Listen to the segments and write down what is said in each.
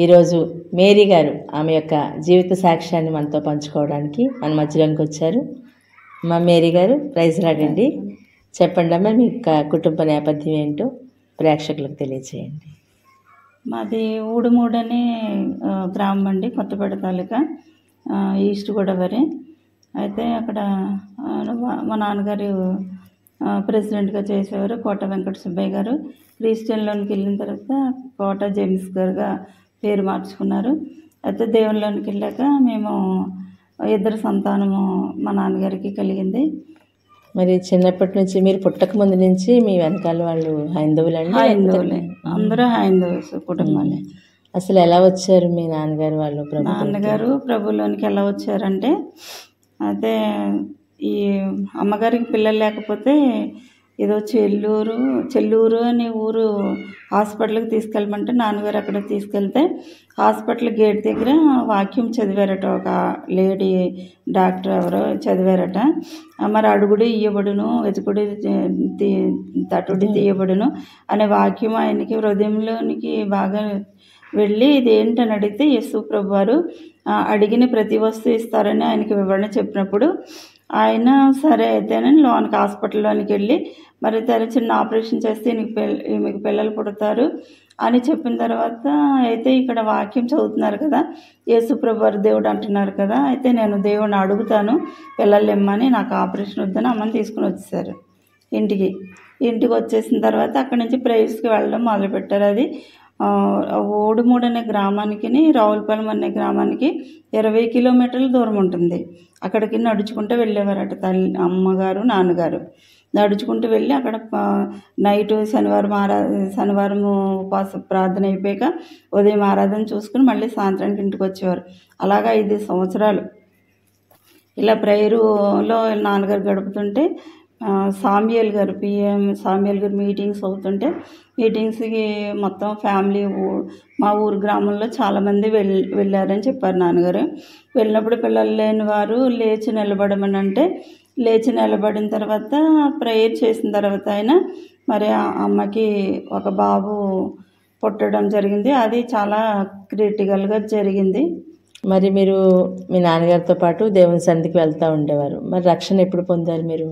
ఈరోజు మేరీ గారు ఆమె యొక్క జీవిత సాక్ష్యాన్ని మనతో పంచుకోవడానికి మన మధ్యలోకి వచ్చారు. మా మేరీ గారు ప్రైజ్ రాడండి. చెప్పండి అమ్మా, మీ కుటుంబ నేపథ్యం ఏంటో ప్రేక్షకులకు తెలియచేయండి. మాది ఊడుమూడు అనే గ్రామం అండి, కొత్తపేట తాలూకా, ఈస్ట్ గోదావరి. అయితే అక్కడ మా నాన్నగారు ప్రెసిడెంట్గా చేసేవారు, కోట వెంకట సుబ్బయ్య గారు. క్రిస్టియన్లోనికి వెళ్ళిన తర్వాత కోట జేమ్స్ గారుగా పేరు మార్చుకున్నారు. అయితే దేవునిలోనికి వెళ్ళాక మేము ఇద్దరు సంతానము మా నాన్నగారికి కలిగింది. మరి చిన్నప్పటి నుంచి మీరు పుట్టక ముందు నుంచి మీ వెనకాల వాళ్ళు హైందవులండి? హైందవులే, అందరూ హైందవ కుటుంబాలే. అసలు ఎలా వచ్చారు మీ నాన్నగారు వాళ్ళు? నాన్నగారు ప్రభులోనికి ఎలా వచ్చారంటే, అయితే ఈ అమ్మగారికి పిల్లలు లేకపోతే ఏదో చెల్లూరు అనే ఊరు హాస్పిటల్కి తీసుకెళ్ళమంటే నాన్నగారు అక్కడ తీసుకెళ్తే హాస్పిటల్ గేట్ దగ్గర వాక్యం చదివారట. ఒక లేడీ డాక్టర్ ఎవరో చదివారట. మరి అడుగుడి ఇయ్యబడును, వెతుకుడి తటుడి తీయబడును అనే వాక్యం ఆయనకి హృదయంలోనికి బాగా వెళ్ళి ఇది ఏంటని అడిగితే యేసు ప్రభు వారు అడిగిన ప్రతి వస్తువు ఇస్తారని ఆయనకి వివరణ చెప్పినప్పుడు ఆయన సరే అయితేనని లోనికి హాస్పిటల్లోనికి వెళ్ళి మరి చిన్న ఆపరేషన్ చేస్తే మీకు పిల్లలు పుడతారు అని చెప్పిన తర్వాత, అయితే ఇక్కడ వాక్యం చదువుతున్నారు కదా, యేసు ప్రభు వారు దేవుడు అంటున్నారు కదా, అయితే నేను దేవుడిని అడుగుతాను పిల్లలు ఇమ్మని, నాకు ఆపరేషన్ వద్దని అమ్మని తీసుకుని వచ్చేసారు ఇంటికి వచ్చేసిన తర్వాత అక్కడి నుంచి ప్రేయర్స్కి వెళ్ళడం మొదలుపెట్టారు. అది ఊడుమూడు అనే గ్రామానికి, రావులపాలెం అనే గ్రామానికి 20 కిలోమీటర్ల దూరం ఉంటుంది. అక్కడికి నడుచుకుంటూ వెళ్ళేవారట అమ్మగారు నాన్నగారు. నడుచుకుంటూ వెళ్ళి అక్కడ నైట్ శనివారం ఉపవాస ప్రార్థన అయిపోయాక ఉదయం ఆరాధన చూసుకుని మళ్ళీ సాయంత్రానికి ఇంటికి వచ్చేవారు. అలాగా 5 సంవత్సరాలు ఇలా ప్రేయరులో నాన్నగారు గడుపుతుంటే సామ్యుయల్ గారు మీటింగ్స్ అవుతుంటే మీటింగ్స్కి మొత్తం ఫ్యామిలీ మా ఊరు గ్రామంలో చాలామంది వెళ్ళారని చెప్పారు నాన్నగారు. వెళ్ళినప్పుడు పిల్లలు లేని వారు లేచి నిలబడమని అంటే లేచి నిలబడిన తర్వాత ప్రేయర్ చేసిన తర్వాత ఆయన మరి ఆ అమ్మకి ఒక బాబు పుట్టడం జరిగింది. అది చాలా క్రిటికల్గా జరిగింది. మరి మీరు మీ నాన్నగారితో పాటు దేవుని సన్నిధికి వెళ్తూ ఉండేవారు. మరి రక్షణ ఎప్పుడు పొందారు మీరు?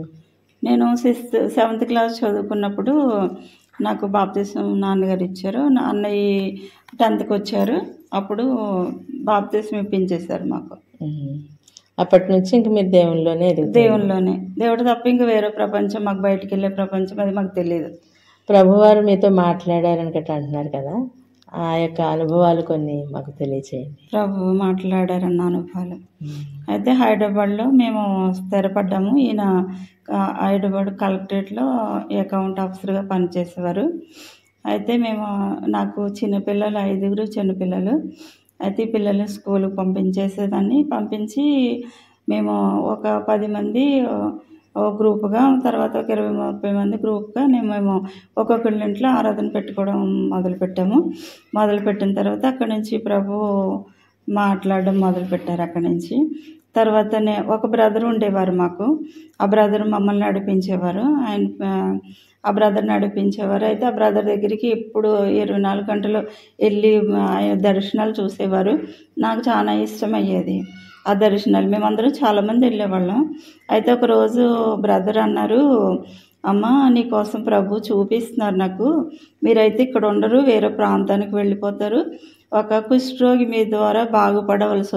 నేను 7th క్లాస్ చదువుకున్నప్పుడు నాకు బాప్తిసం నాన్నగారు ఇచ్చారు. అన్నయ్య 10th వచ్చారు, అప్పుడు బాప్తిసం ఇప్పించేశారు మాకు. అప్పటి నుంచి ఇంక మీరు దేవునిలోనే దేవుడు తప్ప ఇంక వేరే ప్రపంచం, మాకు బయటికి వెళ్ళే ప్రపంచం అది మాకు తెలియదు. ప్రభువారు మీతో మాట్లాడారని గట్రా అంటున్నారు కదా, ఆ యొక్క అనుభవాలు కొన్ని మాకు తెలియచేయండి. ప్రభు మాట్లాడారన్న అనుభవాలు అయితే హైదరాబాద్లో మేము స్థిరపడ్డాము. ఈయన హైదరాబాద్ కలెక్టరేట్లో అకౌంట్ ఆఫీసర్గా పనిచేసేవారు. అయితే నాకు చిన్నపిల్లలు 5 చిన్నపిల్లలు. అయితే ఈ పిల్లల్ని స్కూల్కి పంపించేసేదాన్ని. పంపించి మేము ఒక 10 మంది గ్రూపుగా, తర్వాత ఒక 20-30 మంది గ్రూప్గా మేము ఒక్కొక్కళ్ళ ఇంట్లో ఆరాధన పెట్టుకోవడం మొదలుపెట్టిన తర్వాత అక్కడి నుంచి ప్రభు మాట్లాడడం మొదలుపెట్టారు. అక్కడి నుంచి తర్వాతనే ఒక బ్రదర్ ఉండేవారు మాకు. ఆ బ్రదర్ మమ్మల్ని నడిపించేవారు. ఆ బ్రదర్ నడిపించేవారు. అయితే ఆ బ్రదర్ దగ్గరికి ఇప్పుడు 24 గంటలు వెళ్ళి ఆయన దర్శనాలు చూసేవారు. నాకు చాలా ఇష్టం అయ్యేది ఆ దర్శనాలు. మేమందరం చాలామంది వెళ్ళేవాళ్ళం. అయితే ఒకరోజు బ్రదర్ అన్నారు, అమ్మ నీకోసం ప్రభు చూపిస్తున్నారు నాకు, మీరైతే ఇక్కడ ఉండరు, వేరే ప్రాంతానికి వెళ్ళిపోతారు, ఒక కుష్ఠరోగి మీ ద్వారా బాగుపడవలసి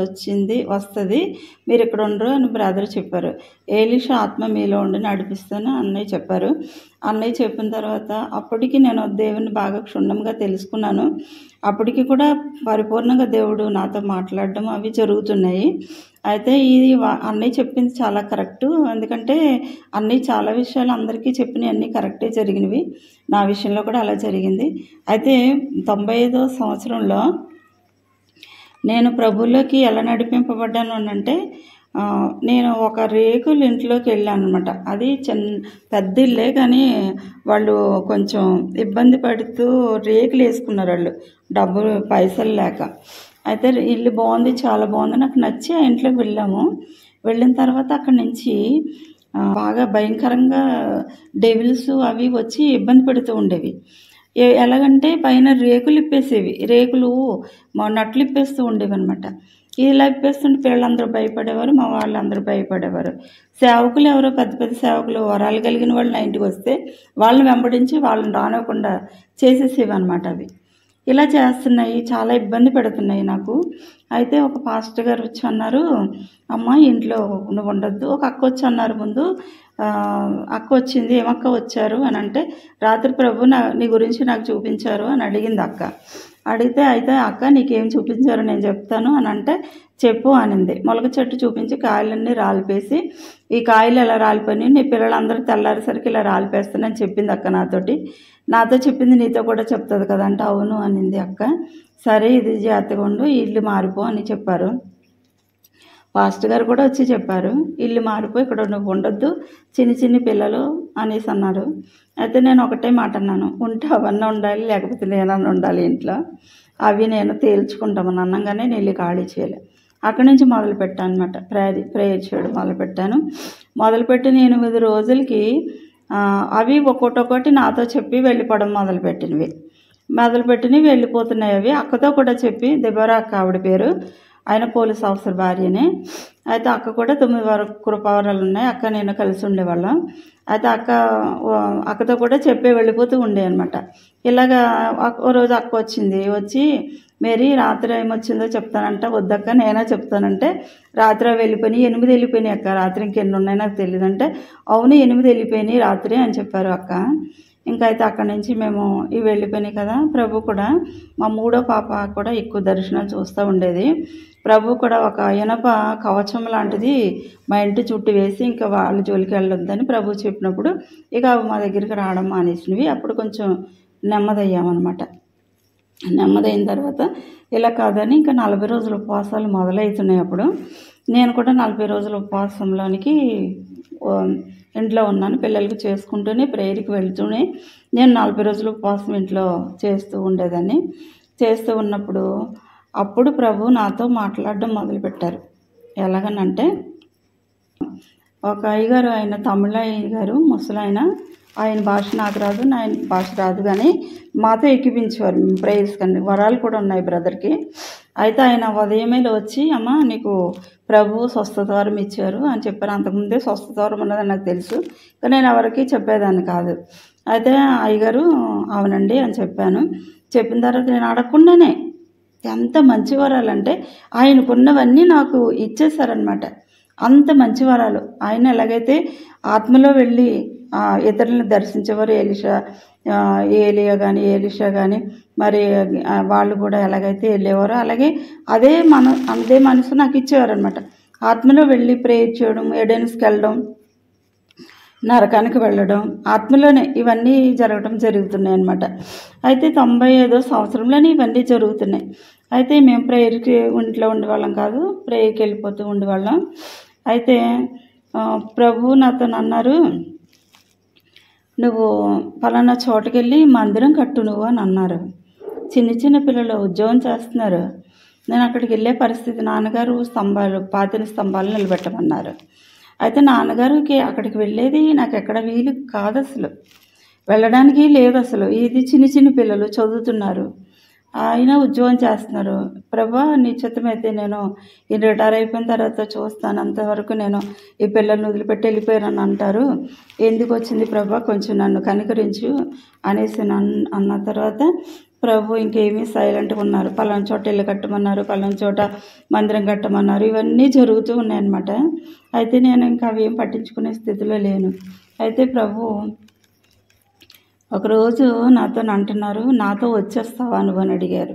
వస్తుంది, మీరు ఇక్కడ ఉండరు అని బ్రదర్ చెప్పారు. ఏలీషా ఆత్మ మీలో ఉండి నడిపిస్తాను అన్నయ్య చెప్పారు. అన్నయ్య చెప్పిన తర్వాత అప్పటికి నేను దేవుని బాగా క్షుణ్ణంగా తెలుసుకున్నాను. అప్పటికి కూడా పరిపూర్ణంగా దేవుడు నాతో మాట్లాడడం అవి జరుగుతున్నాయి. అయితే ఇది అన్నయ్య చెప్పింది చాలా కరెక్టు. ఎందుకంటే అన్నయ్య చాలా విషయాలు అందరికీ చెప్పినవి అన్నీ కరెక్టే జరిగినవి. నా విషయంలో కూడా అలా జరిగింది. అయితే 95వ సంవత్సరంలో నేను ప్రభువులోకి ఎలా నడిపింపబడ్డాను అంటే, నేను ఒక రేకుల ఇంట్లోకి వెళ్ళాను అనమాట. అది పెద్ద ఇల్లే, కానీ వాళ్ళు కొంచెం ఇబ్బంది పడుతూ రేకులు వేసుకున్నారు వాళ్ళు, పైసలు లేక. అయితే ఇల్లు బాగుంది, చాలా బాగుంది, నాకు నచ్చి ఆ ఇంట్లోకి వెళ్ళిన తర్వాత అక్కడి నుంచి బాగా భయంకరంగా డెవిల్స్ అవి వచ్చి ఇబ్బంది పెడుతూ ఉండేవి. ఎలాగంటే పైన రేకులు ఇప్పేసేవి, రేకులు నట్లు ఇప్పేస్తూ ఉండేవి అనమాట. ఇలా ఇప్పేస్తుంటే పిల్లలందరూ భయపడేవారు, మా వాళ్ళందరూ భయపడేవారు. సేవకులు ఎవరో పెద్ద పెద్ద సేవకులు వరాలు కలిగిన వాళ్ళు నా ఇంటికి వస్తే వాళ్ళని వెంబడించి వాళ్ళని రానివ్వకుండా చేసేసేవి అనమాట. అవి ఇలా చేస్తున్నాయి, చాలా ఇబ్బంది పెడుతున్నాయి నాకు. అయితే ఒక పాస్టర్ గారు వచ్చి అన్నారు, అమ్మ ఇంట్లో నువ్వు ఉండొద్దు. ఒక అక్క వచ్చి అన్నారు ముందు, అక్క వచ్చింది. ఏమక్క వచ్చారు అని అంటే, రాత్రి ప్రభు నీ గురించి నాకు చూపించారు అని అడిగింది అక్క. అడిగితే అయితే అక్క నీకేం చూపించారో నేను చెప్తాను అని అంటే, చెప్పు అనింది. మొలక చెట్టు చూపించి కాయలన్నీ రాలిపేసి, ఈ కాయలు ఎలా రాలిపోయినాయి, నీ పిల్లలందరూ తెల్లారేసరికి ఇలా రాలిపేస్తానని చెప్పింది అక్క నాతో చెప్పింది నీతో కూడా చెప్తుంది కదా అంటే, అవును అనింది అక్క. సరే ఇది జాగ్రత్తగా ఉండు, ఇల్లు మారిపో అని చెప్పారు. పాస్టర్ గారు కూడా వచ్చి చెప్పారు, ఇల్లు మారిపో, ఇక్కడ నువ్వు ఉండొద్దు, చిన్ని పిల్లలు అనేసి అన్నారు. అయితే నేను ఒకటే మాట అన్నాను, ఉంటే అవన్నీ ఉండాలి, లేకపోతే నేనన్నా ఉండాలి ఇంట్లో, అవి నేను తేల్చుకుంటామని అన్నగానే నేను ఇల్లు ఖాళీ చేయలే. అక్కడి నుంచి మొదలుపెట్టాను అనమాట. ప్రేయర్ చేయడం మొదలుపెట్టి 8 రోజులకి అవి ఒక్కొక్కటి నాతో చెప్పి వెళ్ళిపోవడం మొదలుపెట్టినవి వెళ్ళిపోతున్నాయి. అవి అక్కతో కూడా చెప్పి, దెబోరా అక్క ఆవిడ పేరు, ఆయన పోలీస్ ఆఫీసర్ భార్యనే. అయితే అక్క కూడా 9 కృపావరాలు ఉన్నాయి, అక్క నేను కలిసి ఉండేవాళ్ళం. అయితే అక్కతో కూడా చెప్పి వెళ్ళిపోతూ ఉండే అనమాట. ఇలాగా ఓ రోజు అక్క వచ్చి, మేరీ రాత్రి ఏమొచ్చిందో చెప్తానంట. వద్దక్క నేనే చెప్తానంటే, రాత్రి వెళ్ళిపోయినాయి, 8 వెళ్ళిపోయినాయి అక్క, రాత్రి ఇంకెన్ని ఉన్నాయి నాకు తెలియదంటే, అవును 8 వెళ్ళిపోయినాయి రాత్రి అని చెప్పారు అక్క. ఇంకా అయితే అక్కడి నుంచి మేము ఇవి వెళ్ళిపోయినాయి కదా. ప్రభు కూడా మా 3వ పాప కూడా ఎక్కువ దర్శనాలు చూస్తూ ఉండేది. ప్రభు కూడా ఒక ఇనప కవచం లాంటిది మా ఇంటి చుట్టూ వేసి, ఇంకా వాళ్ళ జోలికి వెళ్ళొద్దని ప్రభు చెప్పినప్పుడు ఇక మా దగ్గరికి రావడం మానేసినవి. అప్పుడు కొంచెం నెమ్మదయ్యామన్నమాట. నెమ్మదైన తర్వాత ఇలా కాదని ఇంకా 40 రోజుల ఉపవాసాలు మొదలవుతున్నాయి. అప్పుడు నేను కూడా 40 రోజుల ఉపవాసంలోనికి ఇంట్లో ఉన్నాను. పిల్లలకి చేసుకుంటూనే ప్రేయర్కి వెళ్తూనే నేను 40 రోజుల ఉపవాసం ఇంట్లో చేస్తూ ఉండేదాన్ని. చేస్తూ ఉన్నప్పుడు అప్పుడు ప్రభు నాతో మాట్లాడడం మొదలుపెట్టారు. ఎలాగనంటే, ఒక అయ్యగారు, ఆయన తమిళ అయ్యగారు, ముసలాయన, ఆయన భాష నాకు రాదు, నా భాష రాదు, కానీ మాతో ఎక్కిపించేవారు ప్రేయర్స్ కానీ. వరాలు కూడా ఉన్నాయి బ్రదర్కి. అయితే ఆయన ఉదయమే వచ్చి, అమ్మ నీకు ప్రభు స్వస్థత వరం ఇచ్చారు అని చెప్పారు. అంతకుముందే స్వస్థత వరం ఉన్నదని నాకు తెలుసు, కానీ నేను ఎవరికి చెప్పేదాన్ని కాదు. అయితే అయ్యగారు అవునండి అని చెప్పాను. చెప్పిన తర్వాత నేను అడగకుండానే ఎంత మంచి వరాలంటే ఆయనకున్నవన్నీ నాకు ఇచ్చేశారనమాట. అంత మంచి వరాలు. ఆయన ఎలాగైతే ఆత్మలో వెళ్ళి ఇతరులను దర్శించేవారు, ఏలియా కానీ ఎలీషా కానీ, మరి వాళ్ళు కూడా ఎలాగైతే వెళ్ళేవారో అలాగే అదే మనసు నాకు ఇచ్చేవారు అనమాట. ఆత్మలో వెళ్ళి ప్రేయర్ చేయడం, ఎడెన్స్కి వెళ్ళడం, నరకానికి వెళ్ళడం, ఆత్మలోనే ఇవన్నీ జరుగుతున్నాయి అన్నమాట. అయితే 95వ సంవత్సరంలోనే ఇవన్నీ జరుగుతున్నాయి. అయితే మేము ప్రేయర్కి ఇంట్లో ఉండేవాళ్ళం కాదు, ప్రేయర్కి వెళ్ళిపోతూ ఉండేవాళ్ళం. అయితే ప్రభు నాతో అన్నారు, నువ్వు పలానా చోటుకి వెళ్ళి మందిరం కట్టు నువ్వు అని అన్నారు. చిన్న పిల్లలు ఉద్యోగం చేస్తున్నారు. నేను అక్కడికి వెళ్ళే పరిస్థితి, నాన్నగారు పాతిన స్తంభాలు నిలబెట్టమన్నారు. అయితే నాన్నగారికి అక్కడికి వెళ్ళేది నాకు ఎక్కడ వీలు కాదు, అసలు వెళ్ళడానికి లేదు అసలు. ఇది చిన్న పిల్లలు చదువుతున్నారు, ఆయన ఉద్యోగం చేస్తున్నారు. ప్రభా నీ చిత్తమైతే నేను ఈ రిటైర్ అయిపోయిన తర్వాత చూస్తాను, అంతవరకు నేను ఈ పిల్లల్ని వదిలిపెట్టి వెళ్ళిపోయానని అంటారు. ఎందుకు వచ్చింది ప్రభా, కొంచెం నన్ను కనికరించు అనేసి అన్న తర్వాత ప్రభు ఇంకేమీ సైలెంట్గా ఉన్నారు. పలానా చోట ఇల్లు కట్టమన్నారు, పలానా చోట మందిరం కట్టమన్నారు. ఇవన్నీ జరుగుతూ ఉన్నాయన్నమాట. అయితే నేను ఇంకా అవి ఏం పట్టించుకునే స్థితిలో లేను. అయితే ప్రభు ఒకరోజు నాతో అంటున్నారు, నాతో వచ్చేస్తావా నువ్వు అని అడిగారు.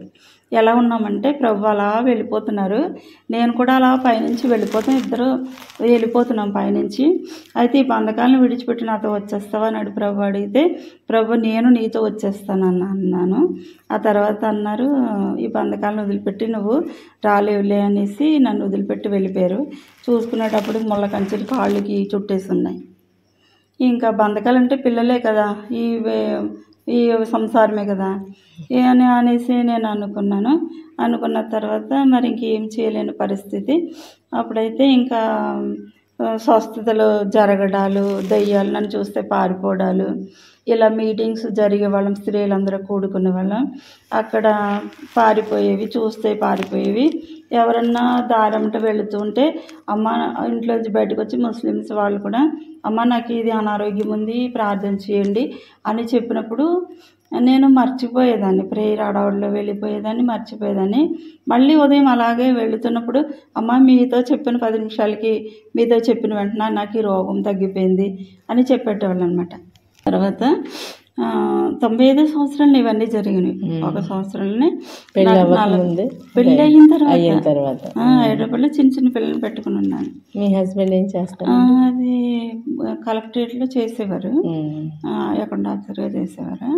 ఎలా ఉన్నామంటే, ప్రభు అలా వెళ్ళిపోతున్నారు, నేను కూడా అలా పైనుంచి వెళ్ళిపోతాం, ఇద్దరు వెళ్ళిపోతున్నాం పైనుంచి. అయితే ఈ బంధకాలను విడిచిపెట్టి నాతో వచ్చేస్తావా అని ప్రభు అడిగితే, ప్రభు నేను నీతో వచ్చేస్తాను అన్నాను. ఆ తర్వాత అన్నారు, ఈ బంధకాలను వదిలిపెట్టి నువ్వు రాలేవులే అనేసి నన్ను వదిలిపెట్టి వెళ్ళిపోయారు. చూసుకునేటప్పుడు ముళ్ళ కంచెలు కాళ్ళకి చుట్టేసి ఉన్నాయి. ఇంకా బంధకాలు అంటే పిల్లలే కదా, ఈ సంసారమే కదా అనేసి నేను అనుకున్న తర్వాత మరి ఇంకేం చేయలేని పరిస్థితి. అప్పుడైతే ఇంకా స్వస్థతలు జరగడాలు, దయ్యాలు నన్ను చూస్తే పారిపోవడాలు, ఇలా మీటింగ్స్ జరిగే వాళ్ళం, స్త్రీలందరూ కూడుకునే వాళ్ళం. అక్కడ పారిపోయేవి, చూస్తే పారిపోయేవి. ఎవరన్నా దారంట వెళుతూ ఉంటే అమ్మ ఇంట్లోంచి బయటకు వచ్చి ముస్లిమ్స్ వాళ్ళు కూడా అమ్మ నాకు ఇది అనారోగ్యం ఉంది ప్రార్థన చేయండి అని చెప్పినప్పుడు నేను మర్చిపోయేదాన్ని, ప్రేయర్ అడవుల్లో వెళ్ళిపోయేదాన్ని, మర్చిపోయేదాన్ని. మళ్ళీ ఉదయం అలాగే వెళుతున్నప్పుడు అమ్మ మీతో చెప్పిన 10 నిమిషాలకి మీతో చెప్పిన వెంటనే నాకు ఈ రోగం తగ్గిపోయింది అని చెప్పేటవాళ్ళు అనమాట. తర్వాత 95 సంవత్సరాలు ఇవన్నీ జరిగినాయి. ఒక సంవత్సరంలోనే పెళ్ళి అయిన తర్వాత హైదరాబాద్లో చిన్న చిన్న పిల్లల్ని పెట్టుకుని ఉన్నాను. మీ హస్బెండ్ ఏం చేస్తారు? అది కలెక్టరేట్లో చేసేవారు, అకౌంట్ ఆఫీసర్గా చేసేవారు.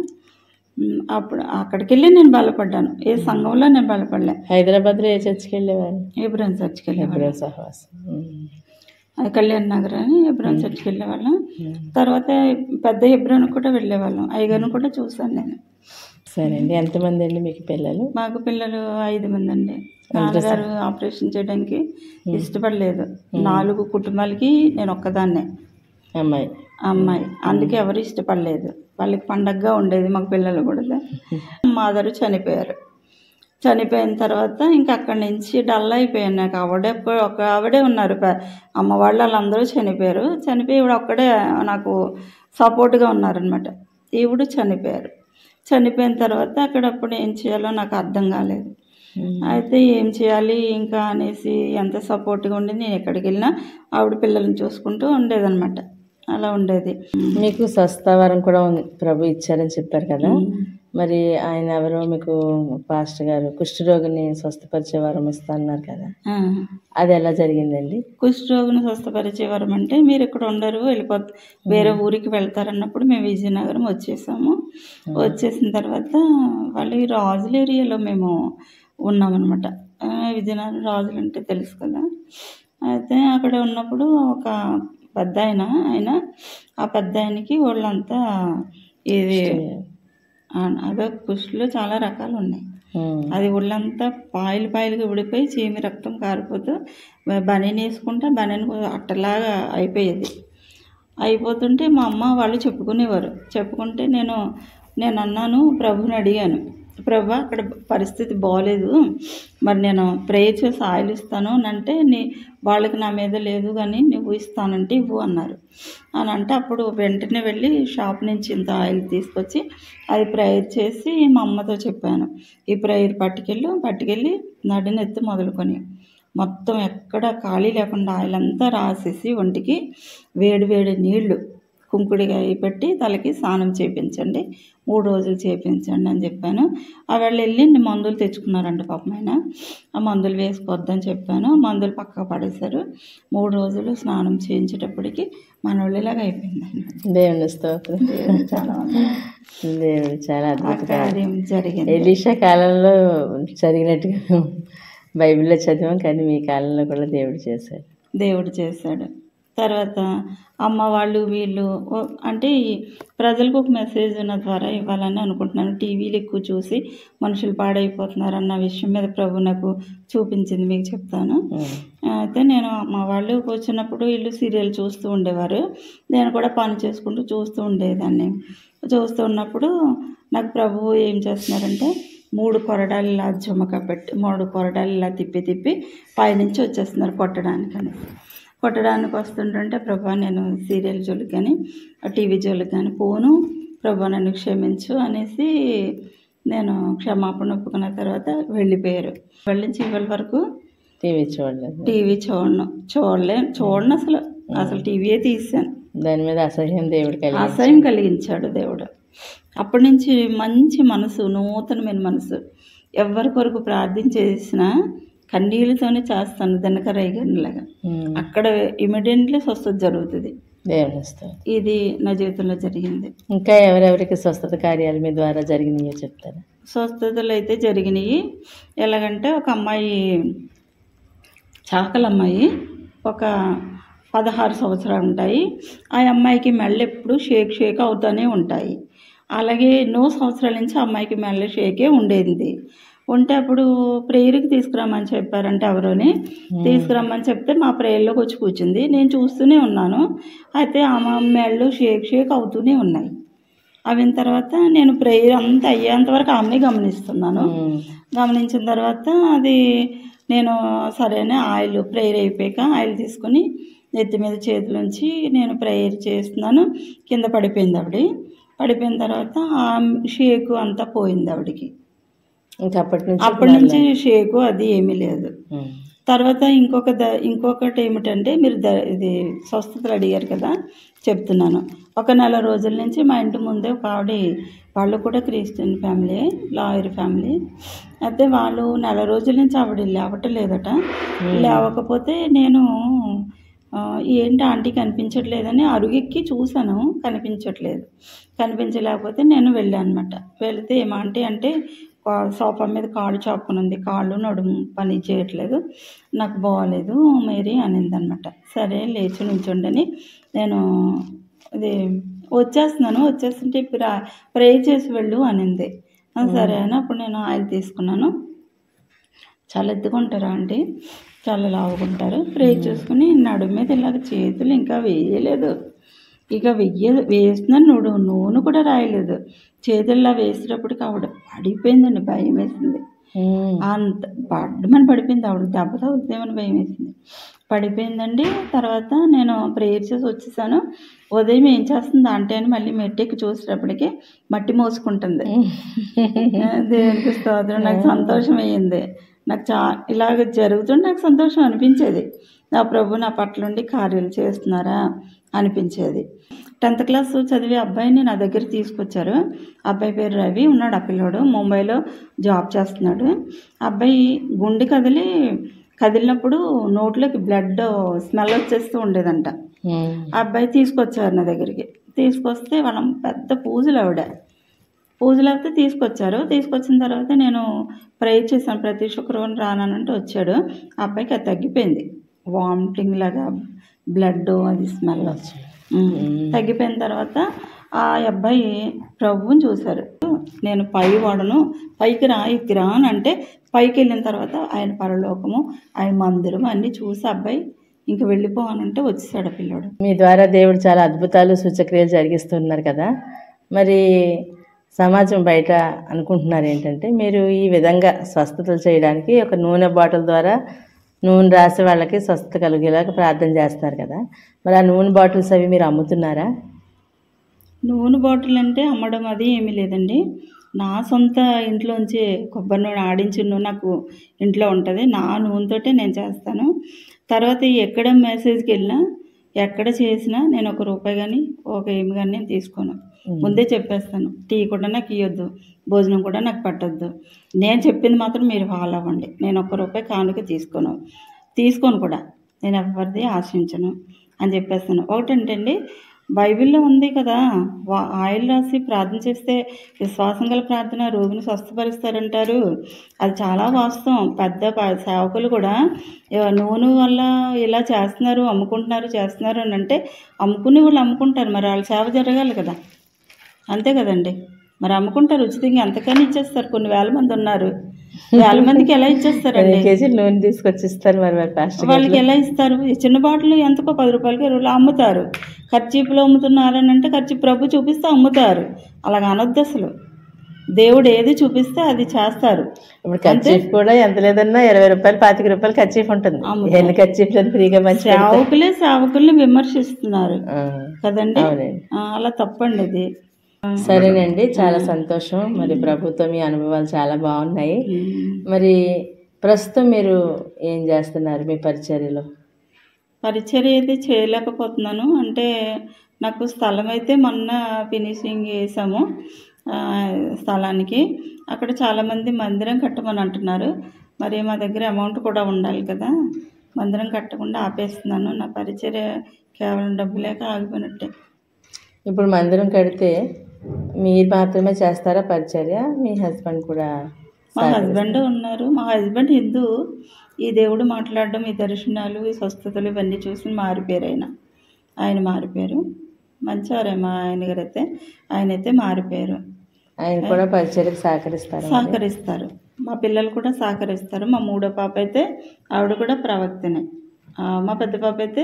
అప్పుడు అక్కడికి వెళ్ళి నేను బలపడ్డాను. ఏ సంఘంలో నేను బలపడలే. హైదరాబాద్లో ఏ చర్చికి వెళ్ళేవారు? ఎబ్రాన్ చర్చికి వెళ్ళేవారు. కళ్యాణ్ నగర్ అని ఎబ్రాన్ చర్చికి వెళ్ళేవాళ్ళం. తర్వాత పెద్ద ఎబ్రాన్ కూడా వెళ్ళేవాళ్ళం. అయ్యగారిని కూడా చూసాను నేను. సరే అండి. ఎంతమంది అండి మీకు పిల్లలు? మాకు పిల్లలు 5 మంది అండి. నాన్నగారు ఆపరేషన్ చేయడానికి ఇష్టపడలేదు. 4 కుటుంబాలకి నేను ఒక్కదాన్నే అమ్మాయి. అందుకే ఎవరు ఇష్టపడలేదు. వాళ్ళకి పండగగా ఉండేది. మాకు పిల్లలు కూడా. మాదరు చనిపోయారు. చనిపోయిన తర్వాత ఇంకా అక్కడి నుంచి డల్ అయిపోయాను. నాకు ఒక ఆవిడే ఉన్నారు. అమ్మ వాళ్ళందరూ చనిపోయారు. చనిపోయి ఈవిడ ఒక్కడే నాకు సపోర్ట్గా ఉన్నారనమాట. ఈవిడ చనిపోయారు. చనిపోయిన తర్వాత అప్పుడు ఏం చేయాలో నాకు అర్థం కాలేదు. అయితే ఏం చేయాలి ఇంకా అనేసి ఎంత సపోర్ట్గా ఉండేది. నేను ఎక్కడికి వెళ్ళినా ఆవిడ పిల్లల్ని చూసుకుంటూ ఉండేదన్నమాట. అలా ఉండేది. మీకు స్వస్థవరం కూడా ప్రభు ఇచ్చారని చెప్పారు కదా, మరి ఆయన ఎవరో మీకు పాస్టర్ గారు కుష్ఠరోగిని స్వస్థపరిచే వరం ఇస్తా అన్నారు కదా, అది ఎలా జరిగిందండి? కుష్ఠరోగిని స్వస్థపరిచే వరం అంటే మీరు ఇక్కడ ఉండరు, వేరే ఊరికి వెళ్తారన్నప్పుడు మేము విజయనగరం వచ్చేసాము. వచ్చేసిన తర్వాత వాళ్ళు ఈ రాజుల ఏరియాలో మేము ఉన్నామన్నమాట. విజయనగరం రాజులు అంటే తెలుసు కదా. అయితే అక్కడ ఉన్నప్పుడు ఒక పెద్ద ఆయన ఆ పెద్ద ఆయనకి వాళ్ళంతా ఇది అదో కుష్ఠలో చాలా రకాలు ఉన్నాయి. అది ఒళ్ళంతా పాయలుగా ఉడిపోయి చీమి రక్తం కారిపోతూ బనీని వేసుకుంటే బనీని అట్టలాగా అయిపోతుంటే మా అమ్మ వాళ్ళు చెప్పుకుంటే నేను అన్నాను, ప్రభుని అడిగాను, ప్రభు అక్కడ పరిస్థితి బాగోలేదు, మరి నేను ప్రేయర్ చేసి ఆయిల్ ఇస్తాను అని అంటే వాళ్ళకి నా మీద లేదు కానీ నువ్వు ఇస్తానంటే ఇవ్వు అన్నారు. అని అంటే అప్పుడు వెంటనే వెళ్ళి షాప్ నుంచి ఇంత ఆయిల్ తీసుకొచ్చి అది ప్రేయర్ చేసి మా అమ్మతో చెప్పాను, ఈ ప్రేయర్ పట్టుకెళ్ళి నడినెత్తి మొదలుకొని మొత్తం ఎక్కడ ఖాళీ లేకుండా ఆయిల్ అంతా రాసేసి ఒంటికి వేడి నీళ్లు కుంకుడికాయ పెట్టి తలకి స్నానం చేయించండి, 3 రోజులు చేయించండి అని చెప్పాను. వాళ్ళు వెళ్ళి మందులు తెచ్చుకున్నారంట పాపం ఆయన. ఆ మందులు వేసుకోవద్దని చెప్పాను. మందులు పక్కకు పడేశారు. 3 రోజులు స్నానం చేయించేటప్పటికి మనోళ్ళలాగా అయిపోయింది. దేవుని స్తోత్రం. దేవుడు చాలా అద్భుత కార్యం జరిగింది. ఎలీషా కాలంలో జరిగినట్టుగా బైబిల్లో చదివాం, కానీ మీ కాలంలో కూడా దేవుడు చేశాడు. తర్వాత అమ్మ వాళ్ళు వీళ్ళు అంటే ప్రజలకు ఒక మెసేజ్ ఉన్న ద్వారా ఇవ్వాలని అనుకుంటున్నాను. టీవీలు ఎక్కువ చూసి మనుషులు పాడైపోతున్నారు అన్న విషయం మీద ప్రభు నాకు చూపించింది, మీకు చెప్తాను. అయితే నేను అమ్మ వాళ్ళు వచ్చినప్పుడు వీళ్ళు సీరియల్ చూస్తూ ఉండేవారు, నేను కూడా పని చేసుకుంటూ చూస్తూ ఉండేదాన్ని. చూస్తూ ఉన్నప్పుడు నాకు ప్రభువు ఏం చేస్తున్నారంటే 3 కొరడాలు ఇలా జుమక పెట్టి 3 కొరడాలు ఇలా తిప్పి పైనుంచి వచ్చేస్తున్నారు కొట్టడానికి వస్తుంటే, ప్రభా నేను సీరియల్ జోలికి కానీ టీవీ జోలికి కానీ పోను, ప్రభా నన్ను క్షమించు అనేసి నేను క్షమాపణ ఒప్పుకున్న తర్వాత వెళ్ళిపోయారు. వాళ్ళ నుంచి ఇవాళ వరకు టీవీ చూడను అసలు టీవీయే తీసాను. దాని మీద అసహ్యం కలిగించాడు దేవుడు. అప్పటి నుంచి మంచి మనసు, నూతనమైన మనసు, ఎవరి కొరకు ప్రార్థన చేసినా కన్నీళ్ళతోనే చేస్తాను. దినకరయ్య గారిలాగా అక్కడ ఇమీడియట్లీ స్వస్థత జరుగుతుంది. ఇది నా జీవితంలో జరిగింది. ఇంకా ఎవరెవరికి స్వస్థత కార్యాలు మీ ద్వారా జరిగినాయో చెప్తారా? స్వస్థతలు అయితే జరిగినాయి. ఎలాగంటే ఒక అమ్మాయి, చాకల అమ్మాయి, ఒక 16 సంవత్సరాలు ఉంటాయి. ఆ అమ్మాయికి మెళ్ళు ఎప్పుడు షేక్ అవుతూనే ఉంటాయి. అలాగే ఎన్నో సంవత్సరాల నుంచి అమ్మాయికి మెళ్ళ షేకే ఉండేది. ఉంటే అప్పుడు ప్రేయర్కి తీసుకురమ్మని చెప్పారంటే ఎవరోని తీసుకురమ్మని చెప్తే మా ప్రేయర్లోకి వచ్చి కూర్చుంది. నేను చూస్తూనే ఉన్నాను. అయితే ఆమె మెళ్ళు షేక్ అవుతూనే ఉన్నాయి. అయిన తర్వాత నేను ప్రేయర్ అంతా అయ్యేంత వరకు ఆమెనే గమనిస్తున్నాను. గమనించిన తర్వాత అది నేను సరేనే ఆయిల్ ప్రేయర్ అయిపోయాక ఆయిల్ తీసుకొని నెత్తి మీద చేతులుంచి నేను ప్రేయర్ చేస్తున్నాను. కింద పడిపోయింది ఆవిడ. పడిపోయిన తర్వాత ఆ షేకు అంతా పోయింది ఆవిడకి. ఇంకా అప్పటి నుంచి షేకు అది ఏమీ లేదు. తర్వాత ఇంకొకటి ఏమిటంటే మీరు ఇది స్వస్థతలు అడిగారు కదా, చెప్తున్నాను. ఒక నెల రోజుల నుంచి మా ఇంటి ముందే ఒక ఆవిడ, వాళ్ళు కూడా క్రిస్టియన్ ఫ్యామిలీ, లాయర్ ఫ్యామిలీ. అయితే వాళ్ళు నెల రోజుల నుంచి ఆవిడ లేవటలేదట. లేవకపోతే నేను ఏంటి ఆంటీ కనిపించట్లేదని అరుగెక్కి చూశాను, కనిపించలేకపోతే నేను వెళ్ళాను అనమాట. వెళితే ఏమాంటీ అంటే సోఫా మీద కాళ్ళు చాపుకుని ఉంది, కాళ్ళు నడుము పని చేయట్లేదు, నాకు బాగోలేదు మేరీ అనింది అనమాట. సరే లేచి నుంచోండని నేను ఇది వచ్చేస్తుంటే ప్రే చేసి వెళ్ళు అనింది. సరే అని అప్పుడు నేను ఆయిల్ తీసుకున్నాను. చాలా ఎత్తుకుంటారా అంటే చాలా లావుకుంటారు. ప్రే చేసుకుని నడుము మీద ఇలాగ చేతులు ఇంకా వేయలేదు, ఇక వేస్తున్నాను, నూనె కూడా రాయలేదు. చేతుల్లో వేసేటప్పటికి ఆవిడ పడిపోయిందండి, భయం వేసింది. అంత పడ్డమని పడిపోయింది ఆవిడ, దెబ్బ తగులుతామని భయం వేసింది, పడిపోయిందండి. తర్వాత నేను ప్రేయర్ చేసి వచ్చేసాను. ఉదయం ఏం చేస్తుంది అంటే అని మళ్ళీ మెట్టెక్కి చూసేటప్పటికి మట్టి మోసుకుంటుంది. దేవునికి స్తోత్రం. నాకు సంతోషం అయ్యింది. నాకు ఇలాగ జరుగుతుంటే నాకు సంతోషం అనిపించేది. నా ప్రభు నా పట్ల కార్యాలు చేస్తున్నారా అనిపించేది. 10th క్లాస్ చదివే అబ్బాయిని నా దగ్గర తీసుకొచ్చారు. అబ్బాయి పేరు రవి ఉన్నాడు. ఆ పిల్లోడు ముంబైలో జాబ్ చేస్తున్నాడు. అబ్బాయి గుండె కదిలినప్పుడు నోట్లోకి బ్లడ్ స్మెల్ వచ్చేస్తూ ఉండేదంట. అబ్బాయి తీసుకొచ్చారు నా దగ్గరికి. తీసుకొస్తే వాళ్ళ పెద్ద పూజలు అయితే తీసుకొచ్చిన తర్వాత నేను ప్రే చేశాను. ప్రతి శుక్రవారం రానంటే వచ్చాడు. ఆ అబ్బాయికి అది తగ్గిపోయింది, వామిటింగ్ లాగా బ్లడ్ అది స్మెల్ వచ్చి తగ్గిపోయిన తర్వాత ఆ అబ్బాయి ప్రభువుని చూశారు. నేను పై వాడను, పైకి రా అని అంటే పైకి వెళ్ళిన తర్వాత ఆయన పరలోకము, ఆయన మందిరం అన్నీ చూసి అబ్బాయి ఇంక వెళ్ళిపోవాలంటే వచ్చేసాడు ఆ పిల్లోడు. మీ ద్వారా దేవుడు చాలా అద్భుతాలు సూచక్రియలు జరిగిస్తున్నారు కదా. మరి సమాజం బయట అనుకుంటున్నారు ఏంటంటే మీరు ఈ విధంగా స్వస్థతలు చేయడానికి ఒక నూనె బాటిల్ ద్వారా నూనె రాసి వాళ్ళకి స్వస్థత కలిగేలాగా ప్రార్థన చేస్తున్నారు కదా. మరి ఆ నూనె బాటిల్స్ అవి మీరు అమ్ముతున్నారా? నూనె బాటిల్ అంటే అమ్మడం అది ఏమీ లేదండి. నా సొంత ఇంట్లోంచి కొబ్బరి నూనె ఆడించిన నూనె నాకు ఇంట్లో ఉంటుంది. నా నూనెతోటే నేను చేస్తాను. తర్వాత ఎక్కడ మెసేజ్కి వెళ్ళినా ఎక్కడ చేసినా నేను ₹1 కానీ ఏమి కానీ నేను తీసుకోను. ముందే చెప్పేస్తాను, టీ కూడా నాకు ఇవ్వద్దు, భోజనం కూడా నాకు పట్టద్దు, నేను చెప్పింది మాత్రం మీరు ఫాలో అవ్వండి. నేను ₹1 కానుక తీసుకోను కూడా, నేను ఎవరిది ఆశించను అని చెప్పేస్తాను. ఒకటంటే బైబిల్లో ఉంది కదా, ఆయిల్ రాసి ప్రార్థన చేస్తే విశ్వాసం గల ప్రార్థన రోగిని స్వస్థపరుస్తారంటారు. అది చాలా వాస్తవం. పెద్ద సేవకులు కూడా నూనె వల్ల ఇలా చేస్తున్నారు అని అంటే అమ్ముకునే వాళ్ళు అమ్ముకుంటారు. మరి వాళ్ళ సేవ జరగాలి కదా, అంతే కదండి. మరి అమ్ముకుంటారు ఉచితంగా, ఎంతకని ఇచ్చేస్తారు. కొన్ని వేల మంది ఉన్నారు, వేల మందికి ఎలా ఇచ్చేస్తారండి? కేజీలు నూనె తీసుకొచ్చి ఇస్తారు. మరి వాళ్ళకి ఎలా ఇస్తారు? చిన్న బాటిల్ ఎంతకో ₹10 20 అమ్ముతారు. ఖర్చీపులో అమ్ముతున్నారని అంటే ప్రభు చూపిస్తే అమ్ముతారు. అలాగ అనొద్దు అసలు. దేవుడు ఏది చూపిస్తే అది చేస్తారు. ఇప్పుడు ఖర్చీఫ్ కూడా ఎంత లేదన్నా ₹20 ₹25 ఖర్చీఫ్ ఉంటుంది. ఎన్ని ఖర్చీఫ్లు ఫ్రీగా మంచి సేవకుల్ని విమర్శిస్తున్నారు కదండి, అలా తప్పండి అది. సరేనండి, చాలా సంతోషం. మరి ప్రభుత్వం మీ అనుభవాలు చాలా బాగున్నాయి. మరి ప్రస్తుతం మీరు ఏం చేస్తున్నారు? మీ పరిచర్యలో పరిచర్య అయితే చేయలేకపోతున్నాను. అంటే నాకు స్థలం అయితే మొన్న ఫినిషింగ్ చేసాము. స్థలానికి అక్కడ చాలామంది మందిరం కట్టమని అంటున్నారు. మరి మా దగ్గర అమౌంట్ కూడా ఉండాలి కదా, మందిరం కట్టకుండా ఆపేస్తున్నాను. నా పరిచర్య కేవలం డబ్బు లేక ఆగిపోయినట్టే. ఇప్పుడు మందిరం కడితే మీరు మాత్రమే చేస్తారా పరిచర్య? మీ హస్బెండ్ కూడా? మా హస్బెండ్ ఉన్నారు. మా హస్బెండ్ హిందూ. ఈ దేవుడు మాట్లాడడం, ఈ దర్శనాలు, ఈ స్వస్థతలు ఇవన్నీ చూసి మారిపోయారు. ఆయన మారిపోయారు. మంచివారే మా ఆయన గారు అయితే. ఆయన అయితే మారిపోయారు. ఆయన కూడా పరిచర్యకు సహకరిస్తారు. మా పిల్లలు కూడా సహకరిస్తారు. మా మూడో పాప అయితే ఆవిడ కూడా ప్రవక్తనే. మా పెద్ద పాప అయితే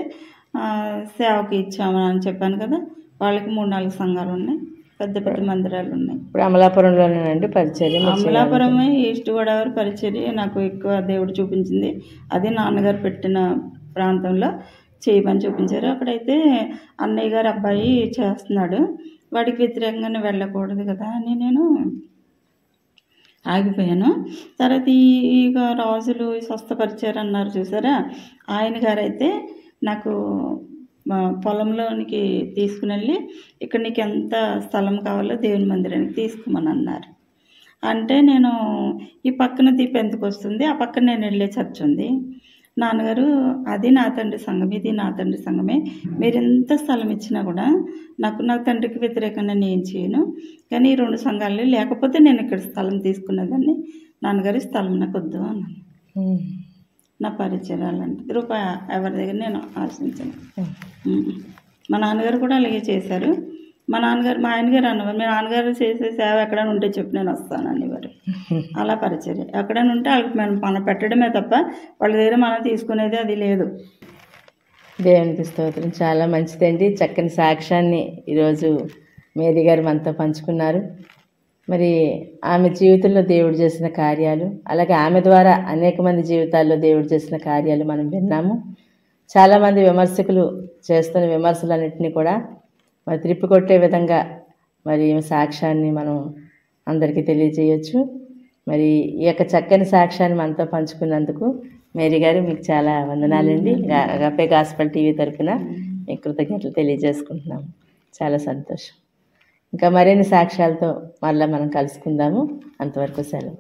సేవకి ఇచ్చామని అని చెప్పాను కదా, వాళ్ళకి 3-4 సంఘాలు ఉన్నాయి, పెద్ద పెద్ద మందిరాలు ఉన్నాయి. ఇప్పుడు అమలాపురంలోనేనండి పరిచర్య? అమలాపురమే ఈస్ట్ గోదావరి పరిచర్య నాకు ఎక్కువ దేవుడు చూపించింది. అది నాన్నగారు పెట్టిన ప్రాంతంలో చేయమని చూపించారు. అక్కడైతే అన్నయ్య గారు అబ్బాయి చేస్తున్నాడు, వాడికి వ్యతిరేకంగానే వెళ్ళకూడదు కదా అని నేను ఆగిపోయాను. తర్వాత ఇక రాజులు స్వస్థపరిచారు అన్నారు చూసారా, ఆయన గారైతే నాకు పొలంలోనికి తీసుకుని వెళ్ళి ఇక్కడ నీకు ఎంత స్థలం కావాలో దేవుని మందిరానికి తీసుకోమని అన్నారు. అంటే నేను ఈ పక్కన దీపెందుకు వస్తుంది, ఆ పక్కన నేను వెళ్ళే చర్చ్ ఉంది. నాన్నగారు అది నా తండ్రి సంఘం, ఇది నా తండ్రి సంఘమే, మీరు ఎంత స్థలం ఇచ్చినా కూడా నా తండ్రికి వ్యతిరేకంగా నేను చేయను, కానీ ఈ 2 సంఘాలు లేకపోతే నేను ఇక్కడ స్థలం తీసుకునేదాన్ని, నాన్నగారి స్థలం నాకు వద్దు అన్నాను. నా పరిచయం అలాంటిది, రూపాయి ఎవరి దగ్గర నేను ఆశించను. మా నాన్నగారు కూడా అలాగే చేశారు. మా ఆయనగారు అన్నవారు, మీ నాన్నగారు చేసే సేవ ఎక్కడైనా ఉంటే చెప్పి నేను వస్తాను అనేవారు. అలా పరిచర్య ఎక్కడైనా ఉంటే వాళ్ళకి మనం పెట్టడమే తప్ప వాళ్ళ దగ్గర మనం తీసుకునేది అది లేదు. దేవునికి స్తోత్రం. చాలా మంచిదండి. చక్కని సాక్ష్యాన్ని ఈరోజు మేరీ గారు మనతో పంచుకున్నారు. మరి ఆమె జీవితంలో దేవుడు చేసిన కార్యాలు, అలాగే ఆమె ద్వారా అనేక మంది జీవితాల్లో దేవుడు చేసిన కార్యాలు మనం విన్నాము. చాలామంది విమర్శకులు చేస్తున్న విమర్శలన్నింటినీ కూడా మరి త్రిప్పికొట్టే విధంగా మరి సాక్ష్యాన్ని మనం అందరికీ తెలియజేయచ్చు. మరి ఈ యొక్క చక్కని సాక్ష్యాన్ని మనతో పంచుకున్నందుకు మేరీ గారు మీకు చాలా వందనాలండి. అగాపే గాస్పెల్ టీవీ తరఫున మీకు కృతజ్ఞతలు తెలియజేసుకుంటున్నాము. చాలా సంతోషం. ఇంకా మరిన్ని సాక్ష్యాలతో మళ్ళీ మనం కలుసుకుందాము. అంతవరకు సెలవు.